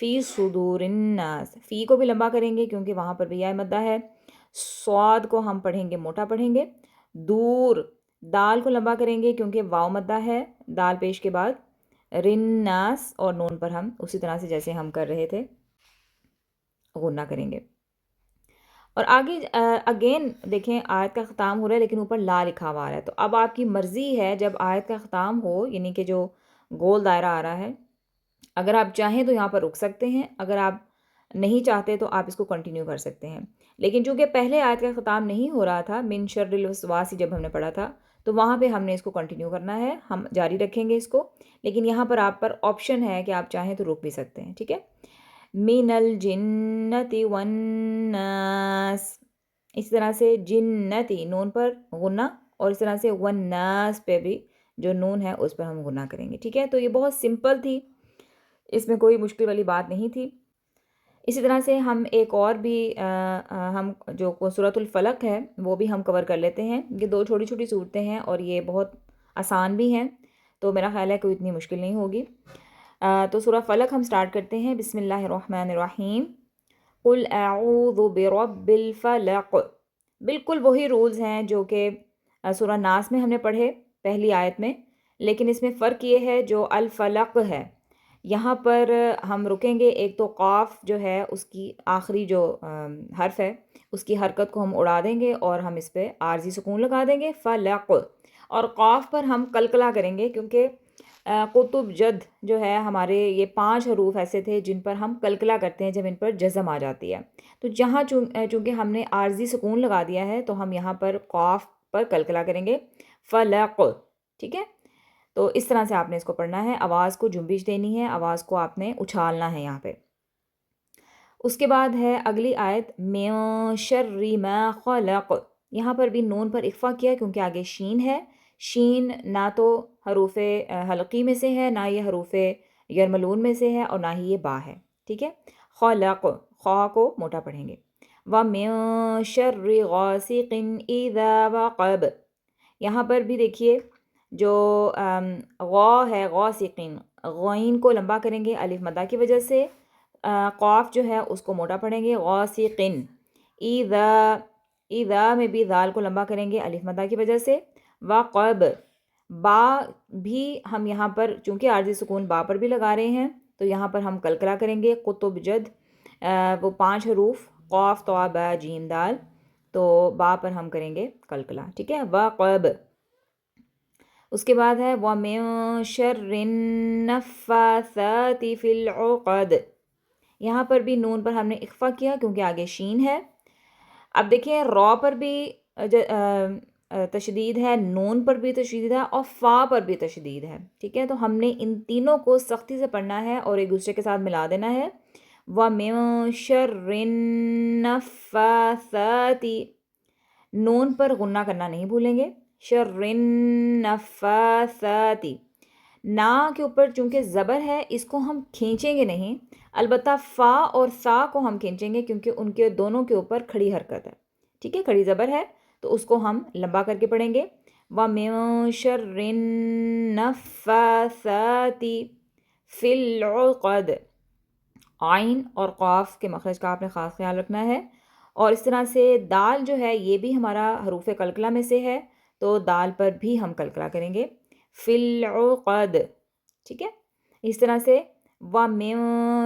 فی صدور الناس، فی کو بھی لمبا کریں گے کیونکہ وہاں پر بھی یا مدہ ہے. صاد کو ہم پڑھیں گے موٹا پڑھیں گے. دور، دال کو لمبا کریں گے کیونکہ واو مدہ ہے دال پیش کے بعد. رناس اور نون پر ہم اسی طرح سے جیسے ہم کر رہے تھے غنہ کریں گے. اور آگے اگین دیکھیں آیت کا ختم ہو رہا ہے لیکن اوپر لا لکھا ہوا آ رہا ہے. تو اب آپ کی مرضی ہے جب آیت کا ختم ہو یعنی کہ جو گول دائرہ آ رہا ہے، اگر آپ چاہیں تو یہاں پر رک سکتے ہیں، اگر آپ نہیں چاہتے تو آپ اس کو کنٹینیو کر سکتے ہیں. لیکن چونکہ پہلے آیت کا ختم نہیں ہو رہا تھا من شر الوسواس جب ہم نے پڑھا تھا تو وہاں پہ ہم نے اس کو کنٹینیو کرنا ہے، ہم جاری رکھیں گے اس کو. لیکن یہاں پر آپ پر آپشن ہے کہ آپ چاہیں تو رک بھی سکتے ہیں. ٹھیک ہے. من الجنتی والناس، اس طرح سے جنتی نون پر غنہ اور اس طرح سے والناس پہ بھی جو نون ہے اس پر ہم غنہ کریں گے. ٹھیک ہے. تو یہ بہت سمپل تھی، اس میں کوئی مشکل والی بات نہیں تھی. اسی طرح سے ہم ایک اور بھی ہم جو سورۃ الفلق ہے وہ بھی ہم کور کر لیتے ہیں. یہ دو چھوٹی چھوٹی صورتیں ہیں اور یہ بہت آسان بھی ہیں، تو میرا خیال ہے کوئی اتنی مشکل نہیں ہوگی. تو سورہ فلق ہم سٹارٹ کرتے ہیں. بسم اللہ الرحمن الرحیم. قل اعوذ برب الفلق. بالکل وہی رولز ہیں جو کہ سورہ ناس میں ہم نے پڑھے پہلی آیت میں، لیکن اس میں فرق یہ ہے جو الفلق ہے یہاں پر ہم رکیں گے. ایک تو قاف جو ہے اس کی آخری جو حرف ہے اس کی حرکت کو ہم اڑا دیں گے اور ہم اس پہ عارضی سکون لگا دیں گے فلق. اور قاف پر ہم قلقلہ کریں گے کیونکہ قطب جد جو ہے ہمارے یہ 5 حروف ایسے تھے جن پر ہم قلقلہ کرتے ہیں جب ان پر جزم آ جاتی ہے. تو جہاں چونکہ ہم نے عارضی سکون لگا دیا ہے تو ہم یہاں پر قاف پر قلقلہ کریں گے فلق. ٹھیک ہے. تو اس طرح سے آپ نے اس کو پڑھنا ہے، آواز کو جنبش دینی ہے، آواز کو آپ نے اچھالنا ہے یہاں پہ. اس کے بعد ہے اگلی آیت من شر ما خلق. یہاں پر بھی نون پر اخفا کیا کیونکہ آگے شین ہے. شین نہ تو حروف حلقی میں سے ہے، نہ یہ حروف یرملون میں سے ہے، اور نہ ہی یہ با ہے. ٹھیک ہے. خلق، خا کو موٹا پڑھیں گے. وَمِن شَرِّ غَاسِقٍ إِذَا وَقَبَ. یہاں پر بھی دیکھیے جو غا ہے غاسقین، غین کو لمبا کریں گے الف مدہ کی وجہ سے. قاف جو ہے اس کو موٹا پڑھیں گے غاسقن. اذا، اذا میں بھی ذال کو لمبا کریں گے الف مدہ کی وجہ سے. وقب، با بھی ہم یہاں پر چونکہ عارضی سکون با پر بھی لگا رہے ہیں تو یہاں پر ہم قلقلہ کریں گے. قطب جد وہ 5 حروف قاف طا با جیم دال، تو با پر ہم کریں گے قلقلہ. ٹھیک ہے. وقب. اس کے بعد ہے وَمِن شَرِّ النَّفَّاثَاتِ فِي الْعُقَدِ. یہاں پر بھی نون پر ہم نے اخفا کیا کیونکہ آگے شین ہے. اب دیکھیں را پر بھی تشدید ہے، نون پر بھی تشدید ہے اور فا پر بھی تشدید ہے. ٹھیک ہے. تو ہم نے ان تینوں کو سختی سے پڑھنا ہے اور ایک دوسرے کے ساتھ ملا دینا ہے. وَمِن شَرِّ النَّفَّاثَاتِ، نون پر غنہ کرنا نہیں بھولیں گے. شَرِّ النَّفَّاثَاتِ، نا کے اوپر چونکہ زبر ہے اس کو ہم کھینچیں گے نہیں، البتہ فا اور سا کو ہم کھینچیں گے کیونکہ ان کے دونوں کے اوپر کھڑی حرکت ہے. ٹھیک ہے. کھڑی زبر ہے تو اس کو ہم لمبا کر کے پڑھیں گے. وَمِن شَرِّ النَّفَّاثَاتِ فِي الْعُقَدِ. عین اور قاف کے مخرج کا آپ نے خاص خیال رکھنا ہے. اور اس طرح سے دال جو ہے یہ بھی ہمارا حروف قلقلہ میں سے ہے تو دال پر بھی ہم قلقلہ کریں گے فی العقد. ٹھیک ہے. اس طرح سے وَمِن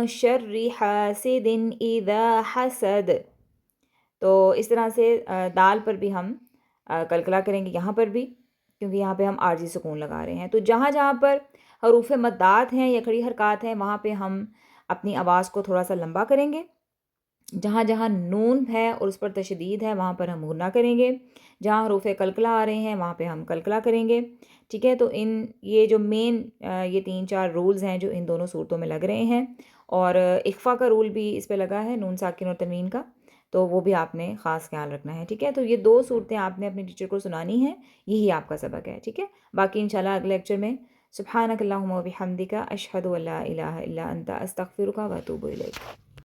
شَرِّ حَاسِدٍ إِذَا حَسَدَ، تو اس طرح سے دال پر بھی ہم قلقلہ کریں گے یہاں پر بھی کیونکہ یہاں پہ ہم عارضی سکون لگا رہے ہیں. تو جہاں جہاں پر حروف مدات ہیں یا کھڑی حرکات ہیں وہاں پہ ہم اپنی آواز کو تھوڑا سا لمبا کریں گے. جہاں جہاں نون ہے اور اس پر تشدید ہے وہاں پر ہم غنہ کریں گے. جہاں حروف قلقلہ آ رہے ہیں وہاں پہ ہم قلقلہ کریں گے. ٹھیک ہے. تو یہ جو مین یہ 3-4 رولز ہیں جو ان دونوں صورتوں میں لگ رہے ہیں، اور اخفا کا رول بھی اس پہ لگا ہے نون ساکن اور تنوین کا، تو وہ بھی آپ نے خاص خیال رکھنا ہے. ٹھیک ہے. تو یہ 2 صورتیں آپ نے اپنے ٹیچر کو سنانی ہیں، یہی آپ کا سبق ہے. ٹھیک ہے. باقی انشاءاللہ اگلے لیکچر میں سبحانک اللہم و بحمدک اشہد ان لا الہ الا انت استغفرک و اتوب الیک.